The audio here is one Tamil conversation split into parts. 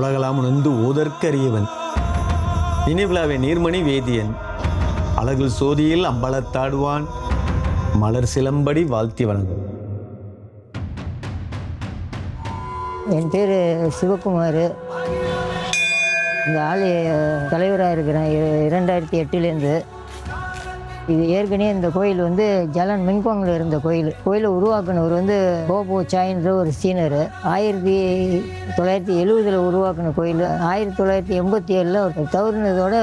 உலகலாம் உணர்ந்து ஓதற்கரியவன் நினைவிழாவே நீர்மணி வேதியன் அழகில் சோதியில் அம்பலத்தாடுவான் மலர் சிலம்படி வாழ்த்தி வணங்கும். என் பேர் சிவகுமார். இந்த ஆலய தலைவராக இருக்கிறேன் 2008லேருந்து. இது ஏற்கனவே இந்த கோயில் வந்து ஜலன் மென்குவாங்கில் இருந்த கோயிலை உருவாக்குனவர் வந்து போபோ சாயின்ற ஒரு சீனர். 1970 உருவாக்கின கோயில் 1987 தவறுனதோட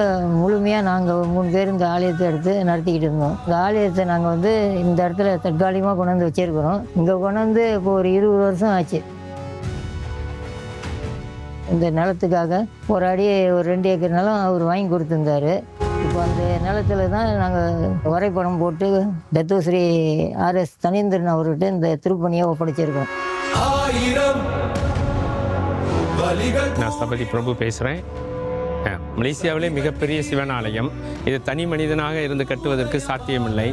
முழுமையாக நாங்கள் 3 பேர் இந்த ஆலயத்தை எடுத்து நடத்திக்கிட்டு இருந்தோம். இந்த ஆலயத்தை நாங்கள் வந்து இந்த இடத்துல தற்காலிகமாக கொண்டாந்து வச்சுருக்கிறோம். இங்கே கொண்டாந்து இப்போ ஒரு 20 வருஷம் ஆச்சு. இந்த நிலத்துக்காக போராடி ஒரு 2 ஏக்கர் நிலம் அவர் வாங்கி கொடுத்துருந்தாரு. இப்போ அந்த நிலத்தில் தான் நாங்கள் வரைபடம் போட்டு தத்துவஸ்ரீ RS தனீந்திரன் அவர்கிட்ட இந்த திருப்பணியை ஒப்படைச்சிருக்கோம். நான் ஸ்தபதி பிரபு பேசுகிறேன். மலேசியாவிலே மிகப்பெரிய சிவன் ஆலயம். இது தனி மனிதனாக இருந்து கட்டுவதற்கு சாத்தியமில்லை.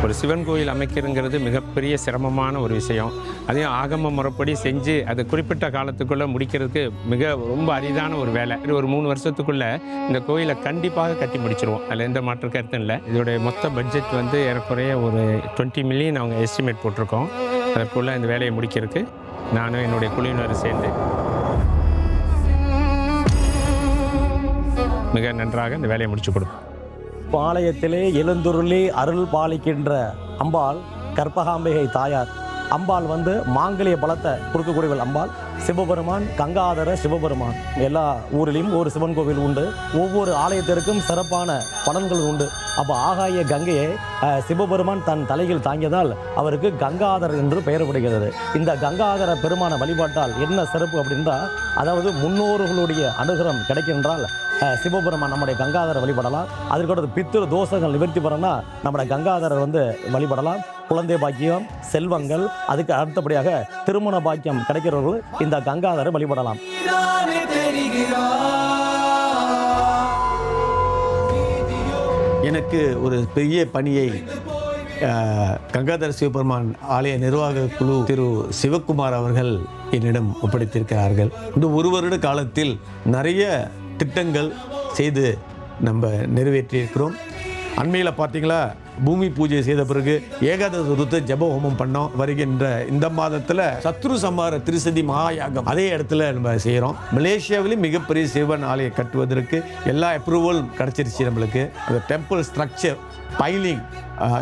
ஒரு சிவன் கோயில் அமைக்கிறதுங்கிறது மிகப்பெரிய சிரமமான ஒரு விஷயம். அதையும் ஆகம முறைப்படி செஞ்சு அதை குறிப்பிட்ட காலத்துக்குள்ளே முடிக்கிறதுக்கு ரொம்ப அரிதான ஒரு வேலை. ஒரு 3 வருஷத்துக்குள்ளே இந்த கோயிலை கண்டிப்பாக கட்டி முடிச்சிருவோம். அதில் எந்த மாற்று கருத்தும் இல்லை. இதோடைய மொத்த பட்ஜெட் வந்து ஏறக்குறைய ஒரு 20 மில்லியன் அவங்க எஸ்டிமேட் போட்டிருக்கோம். அதற்குள்ளே இந்த வேலையை முடிக்கிறதுக்கு நானும் என்னுடைய குழுவினர் சேர்ந்து மிக நன்றாக இந்த வேலையை முடிச்சு கொடுப்போம். ஆலயத்திலே எழுந்துருளி அருள் பாலிக்கின்ற அம்பாள் கற்பகாம்பிகை தாயார். அம்பாள் வந்து மாங்கல்ய பலத்தை கொடுக்கக்கூடியவள் அம்பாள். சிவபெருமான் கங்காதர சிவபெருமான். எல்லா ஊரிலையும் ஒரு சிவன் கோவில் உண்டு. ஒவ்வொரு ஆலயத்திற்கும் சிறப்பான பலன்கள் உண்டு. அப்போ ஆகாய கங்கையை சிவபெருமான் தன் தலையில் தாங்கியதால் அவருக்கு கங்காதர் என்று பெயரப்படுகிறது. இந்த கங்காதர பெருமான வழிபாட்டால் என்ன சிறப்பு அப்படின்றா, அதாவது முன்னோர்களுடைய அனுகிரகம் கிடைக்கின்றால் சிவபெருமான் நம்முடைய கங்காதரை வழிபடலாம். அதற்கடுத்து பித்திரு தோஷங்கள் நிவர்த்தி பண்ணனா நம்முடைய கங்காதரர் வந்து வழிபடலாம். குழந்தை பாக்கியம், செல்வங்கள், அதுக்கு அடுத்தபடியாக திருமண பாக்கியம் கிடைக்கிறவர்கள் இந்த கங்காதரை வழிபடலாம். எனக்கு ஒரு பெரிய பணியை கங்காதர சிவபெருமான் ஆலய நிர்வாக குழு திரு சிவகுமார் அவர்கள் என்னிடம் ஒப்படைத்திருக்கிறார்கள். இந்த 1 வருட காலத்தில் நிறைய திட்டங்கள் செய்து நம்ம நிறைவேற்றியிருக்கிறோம். அண்மையில் பார்த்தீங்களா, பூமி பூஜை செய்த பிறகு ஏகாதசி ருத்து ஜப ஹோமம் பண்ணோம். வருகின்ற இந்த மாதத்தில் சத்ரு சம்ஹார திரிசதி மகாயாகம் அதே இடத்துல நம்ம செய்கிறோம். மலேசியாவிலே மிகப்பெரிய சிவன் ஆலயம் கட்டுவதற்கு எல்லா அப்ரூவலும் கிடச்சிருச்சு நம்மளுக்கு. அந்த டெம்பிள் ஸ்ட்ரக்சர், பைலிங்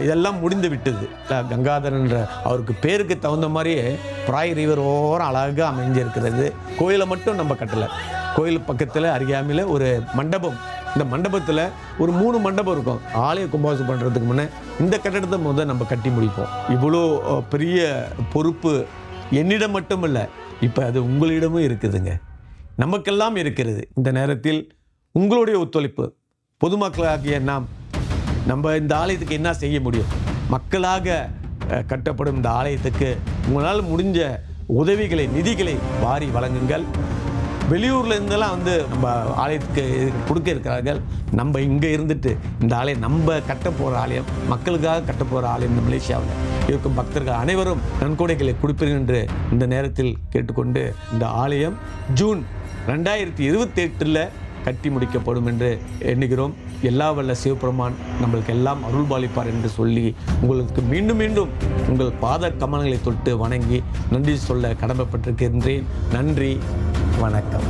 இதெல்லாம் முடிந்து விட்டது. கங்காதரன்ற அவருக்கு பேருக்கு தகுந்த மாதிரியே பிராய் ரிவர் ஓரம் அழகாக அமைஞ்சிருக்கிறது. கோயிலை மட்டும் நம்ம கட்டலை. கோயில் பக்கத்தில் அருகாமையில் ஒரு மண்டபம். இந்த மண்டபத்தில் ஒரு 3 மண்டபம் இருக்கும். ஆலய கும்பாபிஷேகம் பண்ணுறதுக்கு முன்னே இந்த கட்டடத்தை முதல் நம்ம கட்டி முடிப்போம். இவ்வளோ பெரிய பொறுப்பு என்னிடம் மட்டும் இல்லை, இப்போ அது உங்களிடமும் இருக்குதுங்க, நமக்கெல்லாம் இருக்கிறது. இந்த நேரத்தில் உங்களுடைய ஒத்துழைப்பு, பொதுமக்களாகிய நம்ம இந்த ஆலயத்துக்கு என்ன செய்ய முடியும்? மக்களாக கட்டப்படும் இந்த ஆலயத்துக்கு உங்களால் முடிஞ்ச உதவிகளை, நிதிகளை வாரி வழங்குங்கள். வெளியூரில் இருந்தெல்லாம் வந்து நம்ம ஆலயத்துக்கு கொடுக்க இருக்கிறார்கள். நம்ம இங்கே இருந்துட்டு இந்த ஆலயம் நம்ம கட்ட போகிற ஆலயம், மக்களுக்காக கட்ட போகிற ஆலயம் இந்த மலேசியாவில் இருக்கும் பக்தர்கள் அனைவரும் நன்கொடைகளை கொடுப்பீர்கள் என்று இந்த நேரத்தில் கேட்டுக்கொண்டு, இந்த ஆலயம் ஜூன் 2028 கட்டி முடிக்கப்படும் என்று எண்ணுகிறோம். எல்லா வல்ல சிவபெருமான் நம்மளுக்கு எல்லாம் அருள்பாலிப்பார் என்று சொல்லி உங்களுக்கு மீண்டும் மீண்டும் உங்கள் பாத கமலங்களை தொட்டு வணங்கி நன்றி சொல்ல கடமைப்பட்டிருக்கின்றேன். நன்றி, வணக்கம்.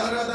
dara dara